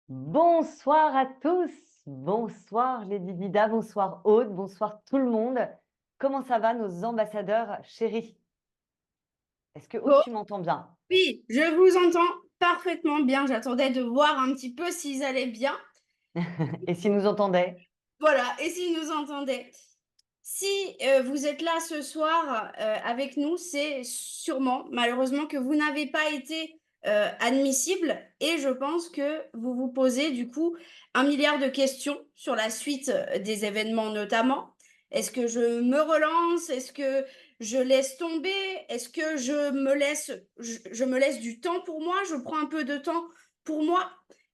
Bonsoir à tous, bonsoir Lady Dida, bonsoir Aude, bonsoir tout le monde. Comment ça va nos ambassadeurs chéris? Est-ce que Aude, Oh, tu m'entends bien? oui, je vous entends parfaitement bien. J'attendais de voir un petit peu s'ils allaient bien. Et s'ils nous entendaient? Voilà, et s'ils nous entendaient. Si vous êtes là ce soir avec nous, c'est sûrement, malheureusement, que vous n'avez pas été admissible. Et je pense que vous vous posez du coup un milliard de questions sur la suite des événements notamment. Est-ce que je me relance? Est-ce que je laisse tomber? Est-ce que je me laisse du temps pour moi? Je prends un peu de temps pour moi?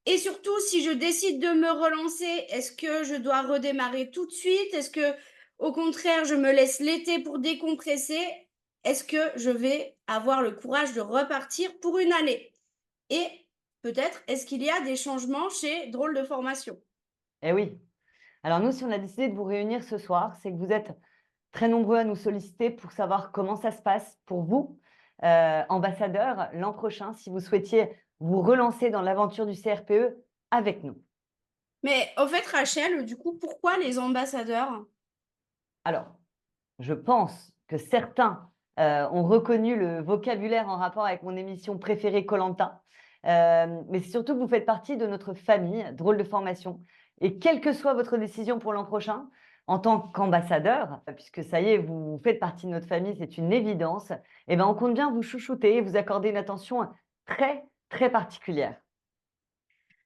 Et surtout, si je décide de me relancer, est-ce que je dois redémarrer tout de suite? Est-ce que, au contraire, je me laisse l'été pour décompresser? Est-ce que je vais avoir le courage de repartir pour une année? Et peut-être, est-ce qu'il y a des changements chez Drôle de Formation? Eh oui. Alors nous, si on a décidé de vous réunir ce soir, c'est que vous êtes très nombreux à nous solliciter pour savoir comment ça se passe pour vous, ambassadeurs, l'an prochain, si vous souhaitiez vous relancer dans l'aventure du CRPE avec nous. Mais au fait, Rachel, du coup, pourquoi les ambassadeurs? Alors, je pense que certains ont reconnu le vocabulaire en rapport avec mon émission préférée koh, mais c'est surtout que vous faites partie de notre famille, Drôle de Formation. Et quelle que soit votre décision pour l'an prochain, en tant qu'ambassadeur, puisque ça y est, vous faites partie de notre famille, c'est une évidence, eh ben, on compte bien vous chouchouter et vous accorder une attention très, très particulière.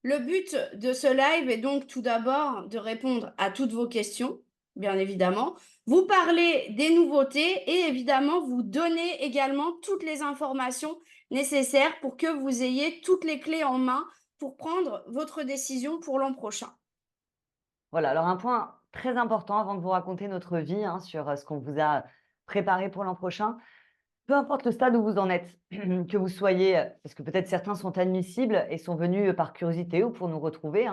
Le but de ce live est donc tout d'abord de répondre à toutes vos questions, bien évidemment, vous parler des nouveautés et évidemment vous donner également toutes les informations nécessaires pour que vous ayez toutes les clés en main pour prendre votre décision pour l'an prochain. Voilà, alors un point très important avant de vous raconter notre vie sur ce qu'on vous a préparé pour l'an prochain. Peu importe le stade où vous en êtes, que vous soyez, parce que peut-être certains sont admissibles et sont venus par curiosité ou pour nous retrouver,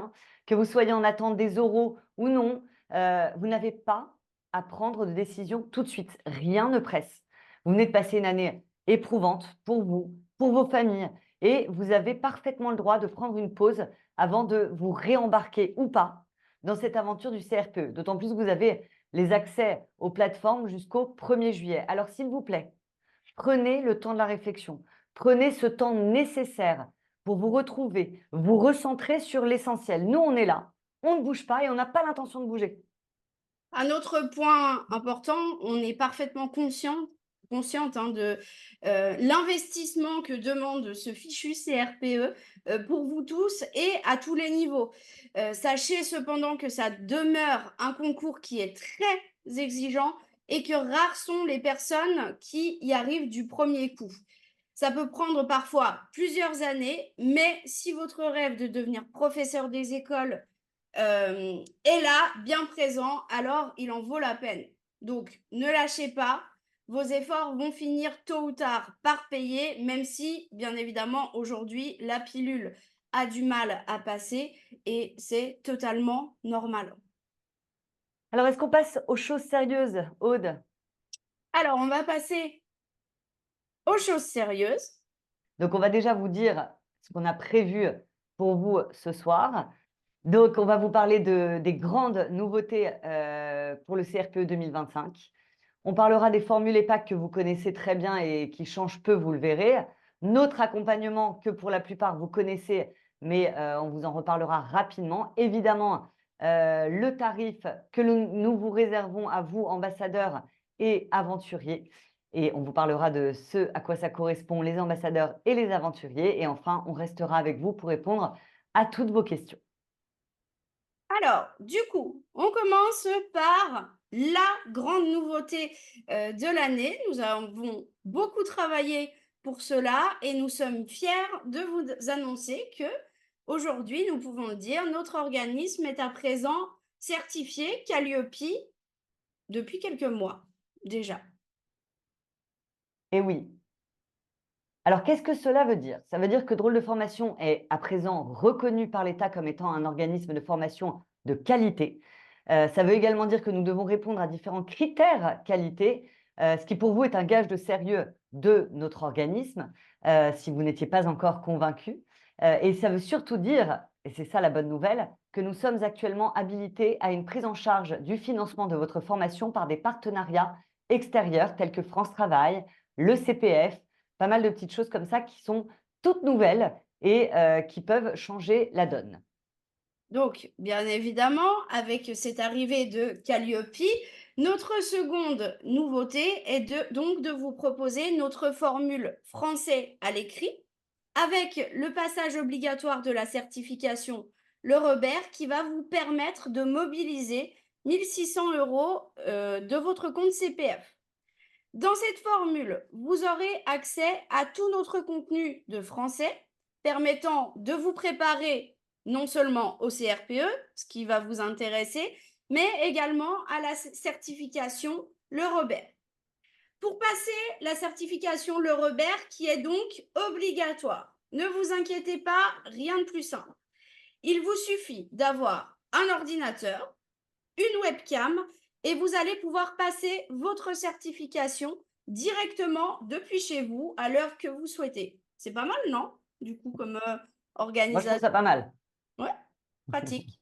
que vous soyez en attente des oraux ou non, vous n'avez pas à prendre de décision tout de suite. Rien ne presse. Vous venez de passer une année éprouvante pour vous, pour vos familles, et vous avez parfaitement le droit de prendre une pause avant de vous réembarquer ou pas dans cette aventure du CRPE. D'autant plus que vous avez les accès aux plateformes jusqu'au 1er juillet. Alors s'il vous plaît, prenez le temps de la réflexion. Prenez ce temps nécessaire pour vous retrouver, vous recentrer sur l'essentiel. Nous, on est là, on ne bouge pas et on n'a pas l'intention de bouger. Un autre point important, on est parfaitement consciente de l'investissement que demande ce fichu CRPE pour vous tous et à tous les niveaux. Sachez cependant que ça demeure un concours qui est très exigeant et que rares sont les personnes qui y arrivent du premier coup. Ça peut prendre parfois plusieurs années, mais si votre rêve de devenir professeur des écoles est là, bien présent, alors il en vaut la peine. Donc, ne lâchez pas. Vos efforts vont finir tôt ou tard par payer, même si, bien évidemment, aujourd'hui, la pilule a du mal à passer et c'est totalement normal. Alors, est-ce qu'on passe aux choses sérieuses, Aude? Alors, on va passer aux choses sérieuses. Donc, on va déjà vous dire ce qu'on a prévu pour vous ce soir. Donc, on va vous parler des grandes nouveautés pour le CRPE 2025. On parlera des formules EPAC que vous connaissez très bien et qui changent peu, vous le verrez. Notre accompagnement que pour la plupart vous connaissez, mais on vous en reparlera rapidement. Évidemment, le tarif que nous vous réservons à vous, ambassadeurs et aventuriers. Et on vous parlera de ce à quoi ça correspond, les ambassadeurs et les aventuriers. Et enfin, on restera avec vous pour répondre à toutes vos questions. Alors, du coup, on commence par la grande nouveauté de l'année. Nous avons beaucoup travaillé pour cela et nous sommes fiers de vous annoncer que aujourd'hui, nous pouvons le dire, notre organisme est à présent certifié Calliope depuis quelques mois déjà. Et oui. Alors, qu'est-ce que cela veut dire? Ça veut dire que Drôle de Formation est à présent reconnu par l'État comme étant un organisme de formation de qualité. Ça veut également dire que nous devons répondre à différents critères qualité, ce qui pour vous est un gage de sérieux de notre organisme, si vous n'étiez pas encore convaincu. Et ça veut surtout dire et c'est ça la bonne nouvelle, que nous sommes actuellement habilités à une prise en charge du financement de votre formation par des partenariats extérieurs tels que France Travail, le CPF, pas mal de petites choses comme ça qui sont toutes nouvelles et qui peuvent changer la donne. Donc, bien évidemment, avec cette arrivée de Calliope, notre seconde nouveauté est donc de vous proposer notre formule français à l'écrit avec le passage obligatoire de la certification Le Robert qui va vous permettre de mobiliser 1600 euros de votre compte CPF. Dans cette formule, vous aurez accès à tout notre contenu de français permettant de vous préparer non seulement au CRPE, ce qui va vous intéresser, mais également à la certification Le Robert. Pour passer la certification Le Robert, qui est donc obligatoire, ne vous inquiétez pas, rien de plus simple. Il vous suffit d'avoir un ordinateur, une webcam et vous allez pouvoir passer votre certification directement depuis chez vous à l'heure que vous souhaitez. C'est pas mal, non? Du coup, comme Moi, je trouve organisation. ça pas mal. Ouais, pratique.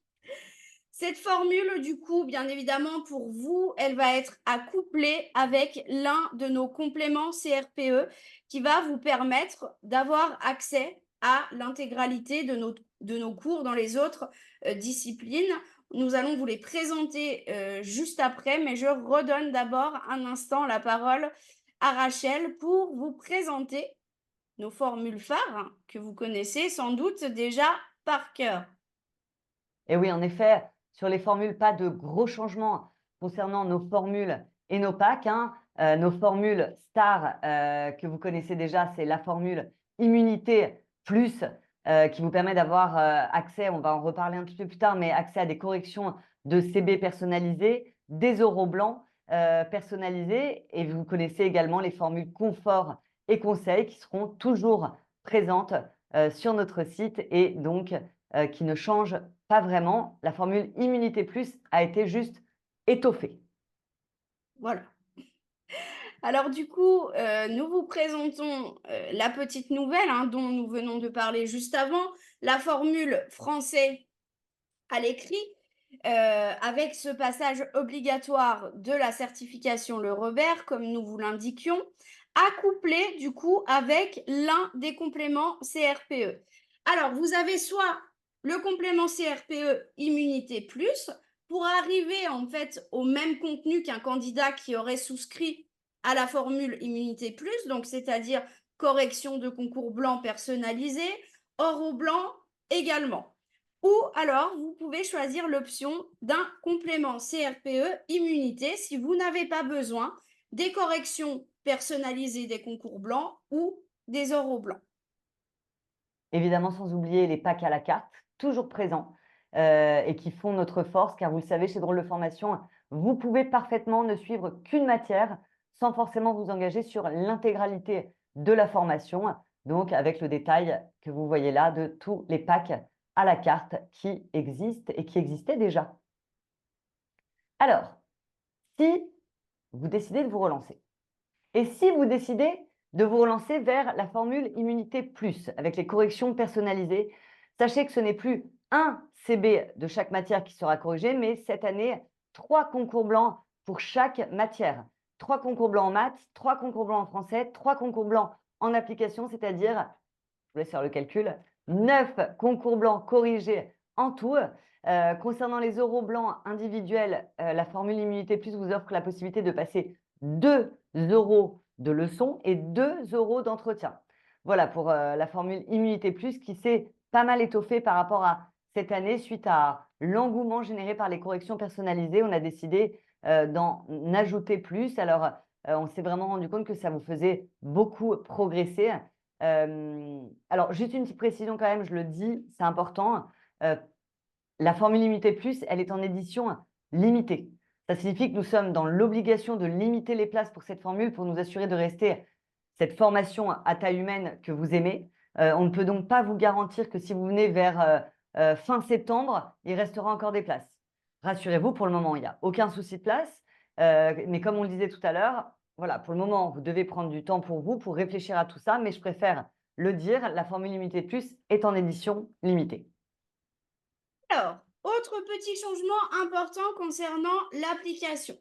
Cette formule, du coup, bien évidemment, pour vous, elle va être accouplée avec l'un de nos compléments CRPE qui va vous permettre d'avoir accès à l'intégralité de nos cours dans les autres disciplines. Nous allons vous les présenter juste après, mais je redonne d'abord un instant la parole à Rachel pour vous présenter nos formules phares que vous connaissez sans doute déjà par cœur. Et oui, en effet, sur les formules, pas de gros changements concernant nos formules et nos packs, hein. Nos formules stars que vous connaissez déjà, c'est la formule immunité plus qui vous permet d'avoir accès, on va en reparler un petit peu plus tard, mais accès à des corrections de CB personnalisées, des euros blancs personnalisés. Et vous connaissez également les formules confort et conseil qui seront toujours présentes sur notre site et donc qui ne changent pas vraiment. La formule immunité plus a été juste étoffée. Voilà. Alors du coup, nous vous présentons, la petite nouvelle, hein, dont nous venons de parler juste avant, la formule français à l'écrit, avec ce passage obligatoire de la certification Le Robert, comme nous vous l'indiquions, accouplé du coup avec l'un des compléments CRPE. Alors, vous avez soit le complément CRPE Immunité Plus, pour arriver en fait au même contenu qu'un candidat qui aurait souscrit à la formule Immunité Plus, donc c'est-à-dire correction de concours blanc personnalisé, or au blanc également. Ou alors, vous pouvez choisir l'option d'un complément CRPE immunité si vous n'avez pas besoin des corrections personnalisées des concours blancs ou des oraux blancs. Évidemment, sans oublier les packs à la carte, toujours présents et qui font notre force, car vous le savez, chez Drôle de Formation, vous pouvez parfaitement ne suivre qu'une matière sans forcément vous engager sur l'intégralité de la formation, donc avec le détail que vous voyez là de tous les packs à la carte qui existent et qui existaient déjà. Alors, si vous décidez de vous relancer, et si vous décidez de vous relancer vers la formule immunité plus avec les corrections personnalisées, sachez que ce n'est plus un CB de chaque matière qui sera corrigé, mais cette année, 3 concours blancs pour chaque matière. 3 concours blancs en maths, 3 concours blancs en français, 3 concours blancs en application, c'est-à-dire, je vous laisse faire le calcul, 9 concours blancs corrigés en tout. Concernant les euros blancs individuels, la formule immunité plus vous offre la possibilité de passer 2 euros de leçons et 2 euros d'entretien. Voilà pour la formule immunité plus qui s'est pas mal étoffée par rapport à cette année suite à l'engouement généré par les corrections personnalisées. On a décidé d'en ajouter plus. Alors, on s'est vraiment rendu compte que ça vous faisait beaucoup progresser. Alors, juste une petite précision quand même, je le dis, c'est important. La formule limitée plus, elle est en édition limitée. Ça signifie que nous sommes dans l'obligation de limiter les places pour cette formule pour nous assurer de rester cette formation à taille humaine que vous aimez. On ne peut donc pas vous garantir que si vous venez vers fin septembre, il restera encore des places. Rassurez-vous, pour le moment, il n'y a aucun souci de place. Mais comme on le disait tout à l'heure, voilà, pour le moment, vous devez prendre du temps pour vous, pour réfléchir à tout ça, mais je préfère le dire, la formule limitée plus est en édition limitée. Alors, autre petit changement important concernant l'application.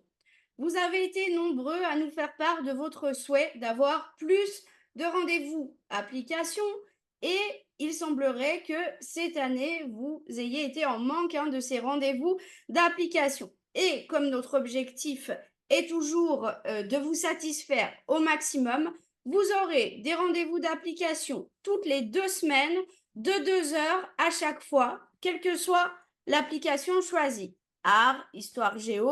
Vous avez été nombreux à nous faire part de votre souhait d'avoir plus de rendez-vous application et il semblerait que cette année, vous ayez été en manque de ces rendez-vous d'application. Et comme notre objectif est toujours de vous satisfaire au maximum, vous aurez des rendez-vous d'application toutes les 2 semaines de 2 heures à chaque fois, quelle que soit l'application choisie. Art, histoire géo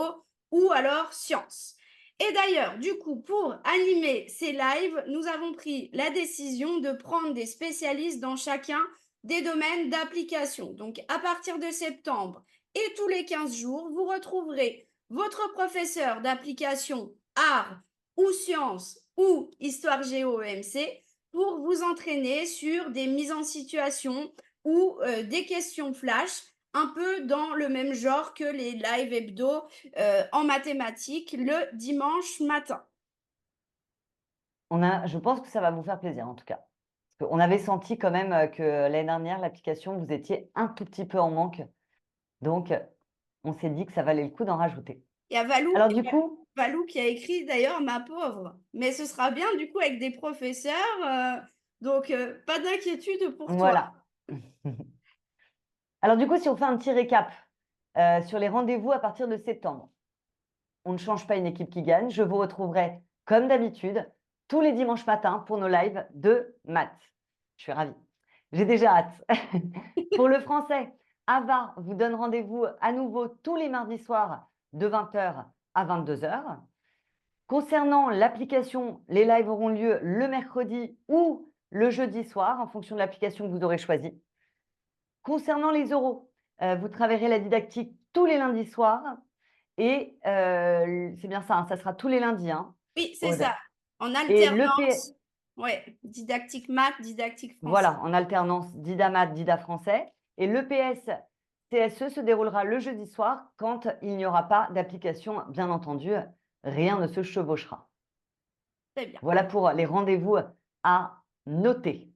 ou alors sciences. Et d'ailleurs, du coup, pour animer ces lives, nous avons pris la décision de prendre des spécialistes dans chacun des domaines d'application. Donc, à partir de septembre et tous les 15 jours, vous retrouverez votre professeur d'application art ou sciences ou histoire géo EMC pour vous entraîner sur des mises en situation ou des questions flash un peu dans le même genre que les live hebdo en mathématiques le dimanche matin. Je pense que ça va vous faire plaisir en tout cas. Parce qu'on avait senti quand même que l'année dernière, l'application, vous étiez un tout petit peu en manque. Donc, on s'est dit que ça valait le coup d'en rajouter. Il y a Alors du coup, Valou qui a écrit d'ailleurs ma pauvre, mais ce sera bien du coup avec des professeurs, donc pas d'inquiétude pour toi. voilà. Alors du coup, si on fait un petit récap sur les rendez-vous à partir de septembre, on ne change pas une équipe qui gagne. Je vous retrouverai comme d'habitude tous les dimanches matins pour nos lives de maths. Je suis ravie. J'ai déjà hâte. Pour le français, Ava vous donne rendez-vous à nouveau tous les mardis soirs de 20h à 22h. Concernant l'application, les lives auront lieu le mercredi ou le jeudi soir en fonction de l'application que vous aurez choisie. Concernant les oraux, vous travaillerez la didactique tous les lundis soirs et c'est bien ça, hein, ça sera tous les lundis, hein, Oui, c'est Aude. ça, en Et l'EP, alternance. Ouais, didactique maths, didactique français. voilà, en alternance Dida Maths, Dida Français. Et l'EPS CSE se déroulera le jeudi soir quand il n'y aura pas d'application, bien entendu, rien ne se chevauchera. Très bien. Voilà pour les rendez-vous à noter.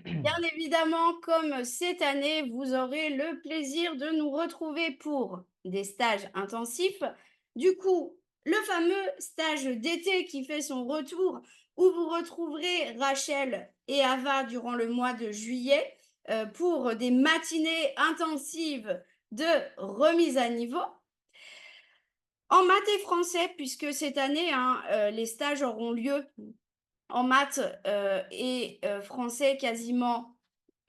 Bien évidemment, comme cette année, vous aurez le plaisir de nous retrouver pour des stages intensifs. Du coup, le fameux stage d'été qui fait son retour, où vous retrouverez Rachel et Ava durant le mois de juillet pour des matinées intensives de remise à niveau. En maths et français, puisque cette année, les stages auront lieu en maths et français quasiment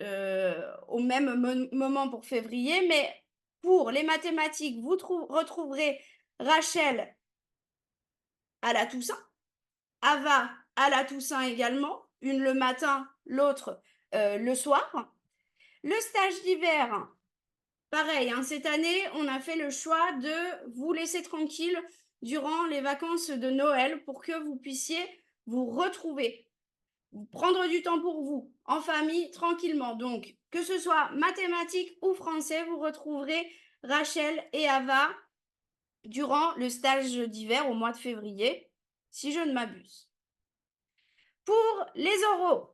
au même moment pour février, mais pour les mathématiques, vous retrouverez Rachel à la Toussaint, Ava à la Toussaint également, une le matin, l'autre le soir. Le stage d'hiver, pareil, cette année, on a fait le choix de vous laisser tranquille durant les vacances de Noël pour que vous puissiez vous retrouver, prendre du temps pour vous, en famille, tranquillement. Donc, que ce soit mathématiques ou français, vous retrouverez Rachel et Ava durant le stage d'hiver au mois de février, si je ne m'abuse. Pour les oraux,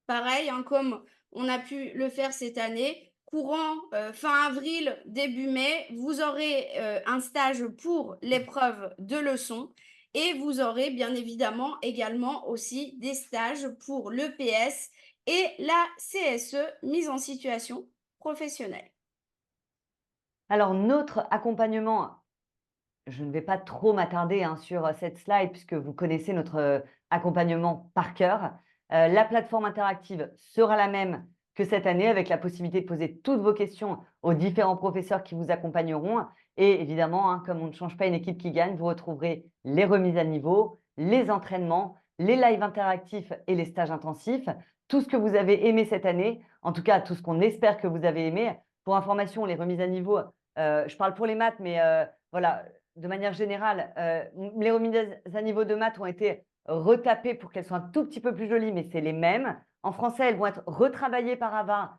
pareil, comme on a pu le faire cette année, courant fin avril, début mai, vous aurez un stage pour l'épreuve de leçon et vous aurez bien évidemment également aussi des stages pour l'EPS et la CSE, mise en situation professionnelle. Alors, notre accompagnement, je ne vais pas trop m'attarder sur cette slide puisque vous connaissez notre accompagnement par cœur. La plateforme interactive sera la même que cette année avec la possibilité de poser toutes vos questions aux différents professeurs qui vous accompagneront. Et évidemment, comme on ne change pas une équipe qui gagne, vous retrouverez les remises à niveau, les entraînements, les lives interactifs et les stages intensifs. Tout ce que vous avez aimé cette année, en tout cas tout ce qu'on espère que vous avez aimé. Pour information, les remises à niveau, je parle pour les maths, mais voilà, de manière générale, les remises à niveau de maths ont été retapées pour qu'elles soient un tout petit peu plus jolies, mais c'est les mêmes. En français, elles vont être retravaillées par Ava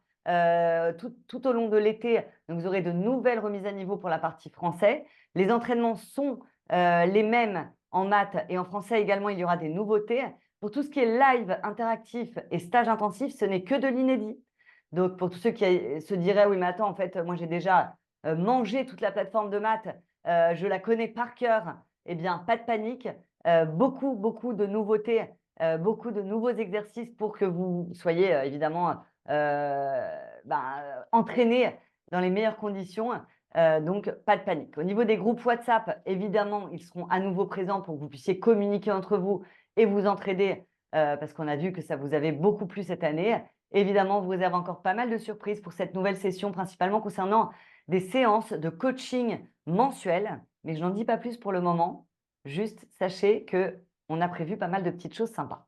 tout au long de l'été. Donc, vous aurez de nouvelles remises à niveau pour la partie français. Les entraînements sont les mêmes en maths et en français également, il y aura des nouveautés. Pour tout ce qui est live interactif et stage intensif, ce n'est que de l'inédit. Donc, pour tous ceux qui se diraient: «Oui, mais attends, en fait, moi, j'ai déjà, mangé toute la plateforme de maths, je la connais par cœur», eh bien, pas de panique, beaucoup, beaucoup de nouveautés, beaucoup de nouveaux exercices pour que vous soyez, évidemment, entraînés dans les meilleures conditions, donc pas de panique. Au niveau des groupes WhatsApp, évidemment, ils seront à nouveau présents pour que vous puissiez communiquer entre vous et vous entraider, parce qu'on a vu que ça vous avait beaucoup plu cette année. Évidemment, vous réserve encore pas mal de surprises pour cette nouvelle session, principalement concernant des séances de coaching mensuelles, mais je n'en dis pas plus pour le moment. Juste sachez qu'on a prévu pas mal de petites choses sympas.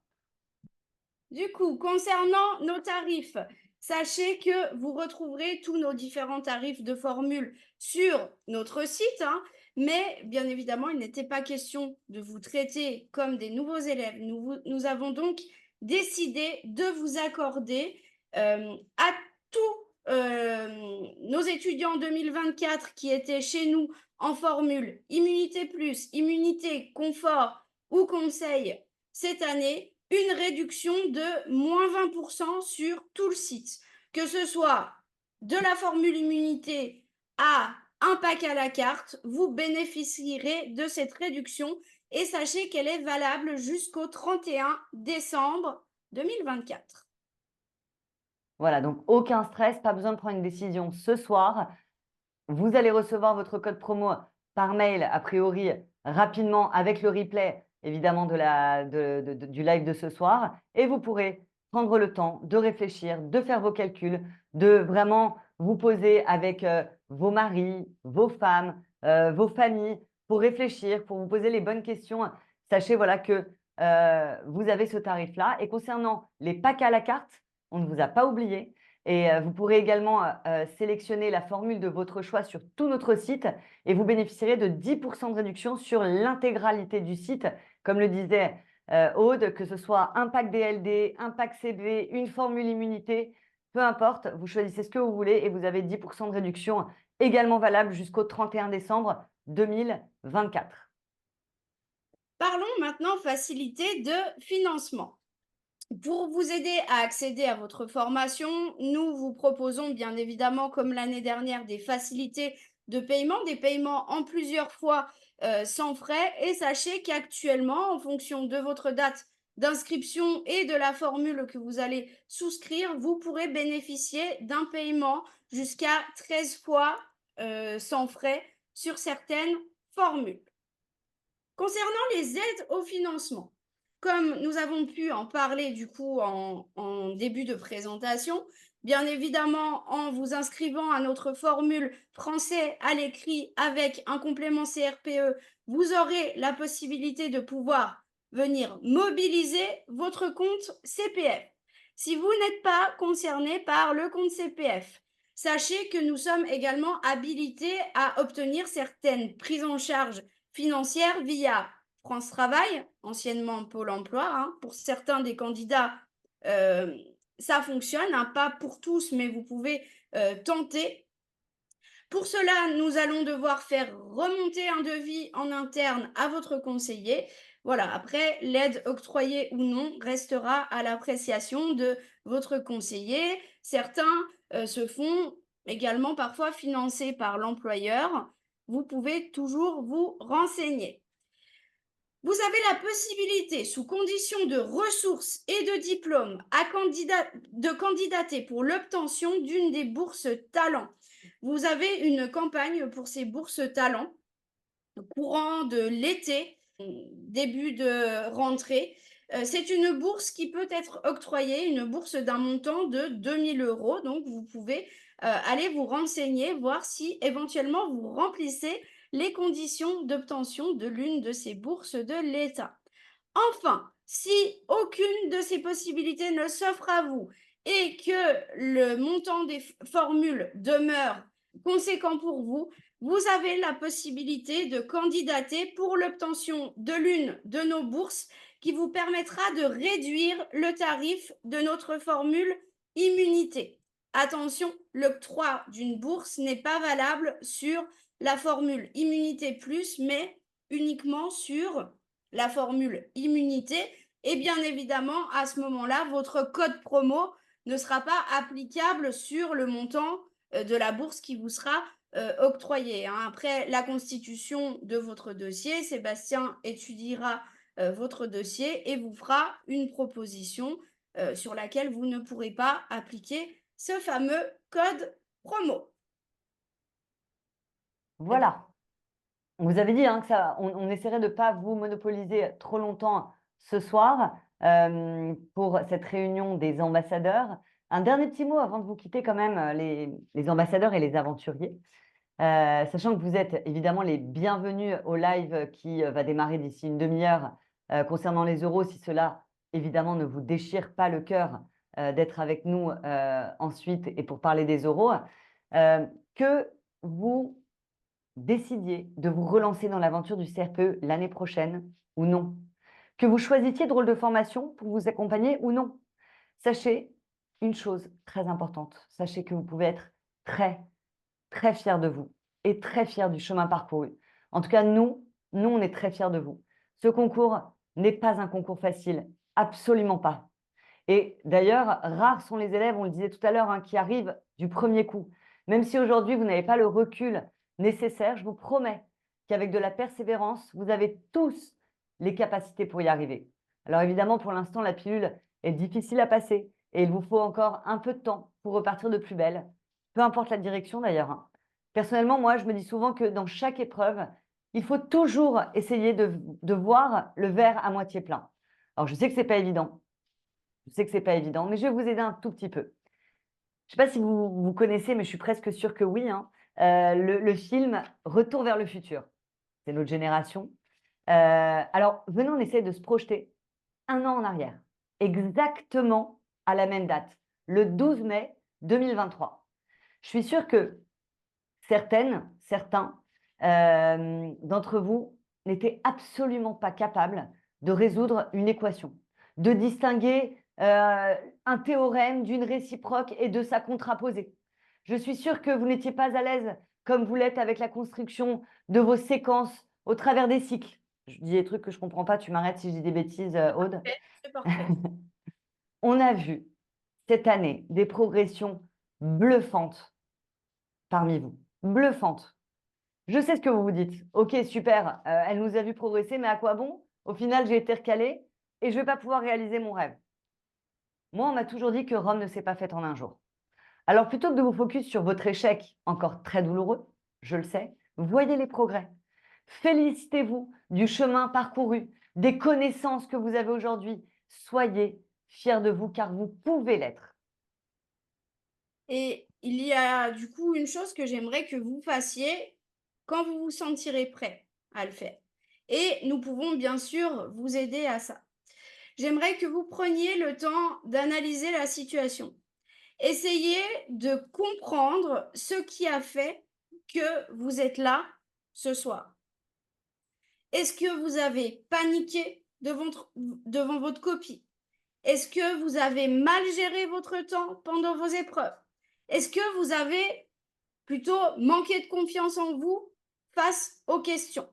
Du coup, concernant nos tarifs, sachez que vous retrouverez tous nos différents tarifs de formule sur notre site, hein, mais bien évidemment, il n'était pas question de vous traiter comme des nouveaux élèves. Nous avons donc décidé de vous accorder à tous nos étudiants 2024 qui étaient chez nous en formule immunité plus, immunité, confort ou conseil cette année, une réduction de moins 20% sur tout le site. Que ce soit de la formule immunité à un pack à la carte, vous bénéficierez de cette réduction et sachez qu'elle est valable jusqu'au 31 décembre 2024. Voilà, donc aucun stress, pas besoin de prendre une décision ce soir. Vous allez recevoir votre code promo par mail, a priori, rapidement avec le replay, évidemment, du live de ce soir. Et vous pourrez prendre le temps de réfléchir, de faire vos calculs, de vraiment vous poser avec vos maris, vos femmes, vos familles, pour réfléchir, pour vous poser les bonnes questions. Sachez voilà, que vous avez ce tarif-là. Et concernant les packs à la carte, on ne vous a pas oublié. Et vous pourrez également sélectionner la formule de votre choix sur tout notre site et vous bénéficierez de 10% de réduction sur l'intégralité du site. Comme le disait Aude, que ce soit un pack DLD, un pack CB, une formule immunité, peu importe, vous choisissez ce que vous voulez et vous avez 10% de réduction également valable jusqu'au 31 décembre 2024. Parlons maintenant facilité de financement. Pour vous aider à accéder à votre formation, nous vous proposons bien évidemment, comme l'année dernière, des facilités de paiement, des paiements en plusieurs fois sans frais. Et sachez qu'actuellement, en fonction de votre date d'inscription et de la formule que vous allez souscrire, vous pourrez bénéficier d'un paiement jusqu'à 13 fois sans frais sur certaines formules. Concernant les aides au financement, comme nous avons pu en parler du coup en début de présentation, bien évidemment, en vous inscrivant à notre formule français à l'écrit avec un complément CRPE, vous aurez la possibilité de pouvoir venir mobiliser votre compte CPF. Si vous n'êtes pas concerné par le compte CPF, sachez que nous sommes également habilités à obtenir certaines prises en charge financière via France Travail, anciennement Pôle emploi, hein. Pour certains des candidats, ça fonctionne, hein, pas pour tous, mais vous pouvez tenter. Pour cela, nous allons devoir faire remonter un devis en interne à votre conseiller. Voilà, après, l'aide octroyée ou non restera à l'appréciation de votre conseiller. Certains se font également parfois financer par l'employeur. Vous pouvez toujours vous renseigner. Vous avez la possibilité, sous condition de ressources et de diplôme, de candidater pour l'obtention d'une des bourses talents. Vous avez une campagne pour ces bourses talents courant de l'été, début de rentrée. C'est une bourse qui peut être octroyée, une bourse d'un montant de 2 000 €. Donc, vous pouvez aller vous renseigner, voir si éventuellement vous remplissez les conditions d'obtention de l'une de ces bourses de l'État. Enfin, si aucune de ces possibilités ne s'offre à vous et que le montant des formules demeure conséquent pour vous, vous avez la possibilité de candidater pour l'obtention de l'une de nos bourses qui vous permettra de réduire le tarif de notre formule immunité. Attention, l'octroi d'une bourse n'est pas valable sur la formule immunité plus, mais uniquement sur la formule immunité. Et bien évidemment, à ce moment-là, votre code promo ne sera pas applicable sur le montant, de la bourse qui vous sera, octroyée, hein. Après la constitution de votre dossier, Sébastien étudiera, votre dossier et vous fera une proposition, sur laquelle vous ne pourrez pas appliquer ce fameux code promo. Et voilà. Voilà. On vous avait dit hein, que on essaierait de ne pas vous monopoliser trop longtemps ce soir pour cette réunion des ambassadeurs. Un dernier petit mot avant de vous quitter quand même, les ambassadeurs et les aventuriers. Sachant que vous êtes évidemment les bienvenus au live qui va démarrer d'ici une demi-heure concernant les euros, si cela évidemment ne vous déchire pas le cœur d'être avec nous ensuite et pour parler des euros, que vous décidiez de vous relancer dans l'aventure du CRPE l'année prochaine ou non, que vous choisissiez Drôle de formation pour vous accompagner ou non. Sachez une chose très importante, sachez que vous pouvez être très, très fiers de vous et très fiers du chemin parcouru. En tout cas, nous, on est très fiers de vous. Ce concours n'est pas un concours facile, absolument pas. Et d'ailleurs, rares sont les élèves, on le disait tout à l'heure, hein, qui arrivent du premier coup. Même si aujourd'hui, vous n'avez pas le recul nécessaire, je vous promets qu'avec de la persévérance, vous avez tous les capacités pour y arriver. Alors évidemment, pour l'instant, la pilule est difficile à passer et il vous faut encore un peu de temps pour repartir de plus belle, peu importe la direction d'ailleurs, hein. Personnellement, moi, je me dis souvent que dans chaque épreuve, il faut toujours essayer de voir le verre à moitié plein. Alors, je sais que ce n'est pas évident. Je sais que ce n'est pas évident, mais je vais vous aider un tout petit peu. Je ne sais pas si vous connaissez, mais je suis presque sûre que oui, hein, le film Retour vers le futur. C'est notre génération. Alors, venons, on essaie de se projeter un an en arrière, exactement à la même date, le 12 mai 2023. Je suis sûre que certains d'entre vous n'étaient absolument pas capables de résoudre une équation, de distinguer un théorème d'une réciproque et de sa contraposée. Je suis sûre que vous n'étiez pas à l'aise comme vous l'êtes avec la construction de vos séquences au travers des cycles. Je dis des trucs que je ne comprends pas, tu m'arrêtes si je dis des bêtises, Aude. C'est parfait. On a vu cette année des progressions bluffantes parmi vous. Bluffantes. Je sais ce que vous vous dites. Ok, super, elle nous a vu progresser, mais à quoi bon? Au final, j'ai été recalée et je ne vais pas pouvoir réaliser mon rêve. Moi, on m'a toujours dit que Rome ne s'est pas faite en un jour. Alors, plutôt que de vous focus sur votre échec, encore très douloureux, je le sais, voyez les progrès. Félicitez-vous du chemin parcouru, des connaissances que vous avez aujourd'hui. Soyez fiers de vous car vous pouvez l'être. Et il y a du coup une chose que j'aimerais que vous fassiez quand vous vous sentirez prêt à le faire. Et nous pouvons bien sûr vous aider à ça. J'aimerais que vous preniez le temps d'analyser la situation. Essayez de comprendre ce qui a fait que vous êtes là ce soir. Est-ce que vous avez paniqué devant votre copie? Est-ce que vous avez mal géré votre temps pendant vos épreuves? Est-ce que vous avez plutôt manqué de confiance en vous face aux questions?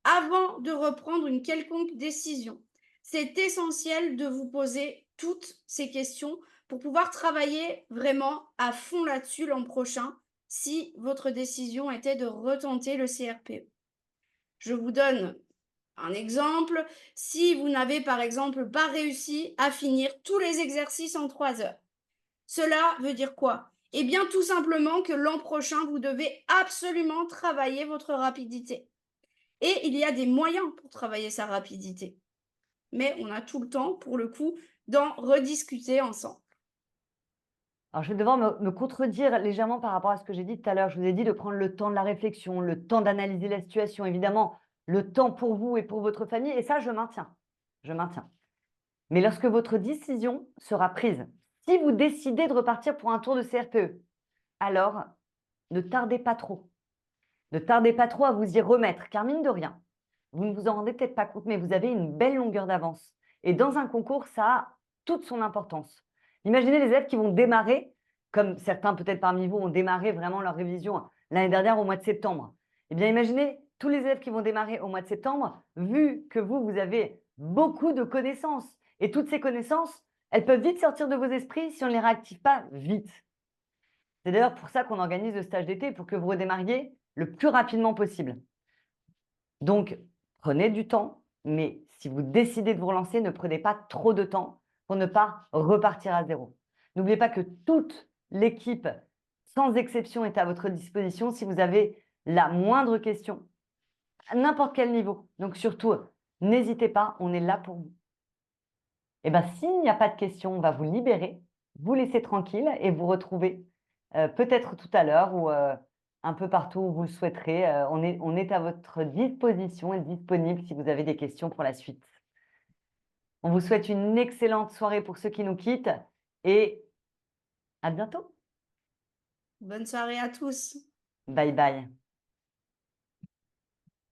Avant de reprendre une quelconque décision, c'est essentiel de vous poser toutes ces questions pour pouvoir travailler vraiment à fond là-dessus l'an prochain si votre décision était de retenter le CRPE. Je vous donne un exemple. Si vous n'avez par exemple pas réussi à finir tous les exercices en 3 heures, cela veut dire quoi? Eh bien, tout simplement que l'an prochain, vous devez absolument travailler votre rapidité. Et il y a des moyens pour travailler sa rapidité. Mais on a tout le temps, pour le coup, d'en rediscuter ensemble. Alors, je vais devoir me contredire légèrement par rapport à ce que j'ai dit tout à l'heure. Je vous ai dit de prendre le temps de la réflexion, le temps d'analyser la situation, évidemment, le temps pour vous et pour votre famille. Et ça, je maintiens. Je maintiens. Mais lorsque votre décision sera prise, si vous décidez de repartir pour un tour de CRPE, alors ne tardez pas trop. Ne tardez pas trop à vous y remettre, car mine de rien, vous ne vous en rendez peut-être pas compte, mais vous avez une belle longueur d'avance. Et dans un concours, ça a toute son importance. Imaginez les élèves qui vont démarrer, comme certains peut-être parmi vous ont démarré vraiment leur révision l'année dernière au mois de septembre. Eh bien, imaginez tous les élèves qui vont démarrer au mois de septembre, vu que vous avez beaucoup de connaissances. Et toutes ces connaissances, Elles peuvent vite sortir de vos esprits si on ne les réactive pas vite. C'est d'ailleurs pour ça qu'on organise le stage d'été, pour que vous redémarriez le plus rapidement possible. Donc, prenez du temps, mais si vous décidez de vous relancer, ne prenez pas trop de temps pour ne pas repartir à zéro. N'oubliez pas que toute l'équipe, sans exception, est à votre disposition si vous avez la moindre question, à n'importe quel niveau. Donc surtout, n'hésitez pas, on est là pour vous. Et bien, s'il n'y a pas de questions, on va vous libérer, vous laisser tranquille et vous retrouver peut-être tout à l'heure ou un peu partout où vous le souhaiterez. On est à votre disposition et disponible si vous avez des questions pour la suite. On vous souhaite une excellente soirée pour ceux qui nous quittent et à bientôt. Bonne soirée à tous. Bye bye.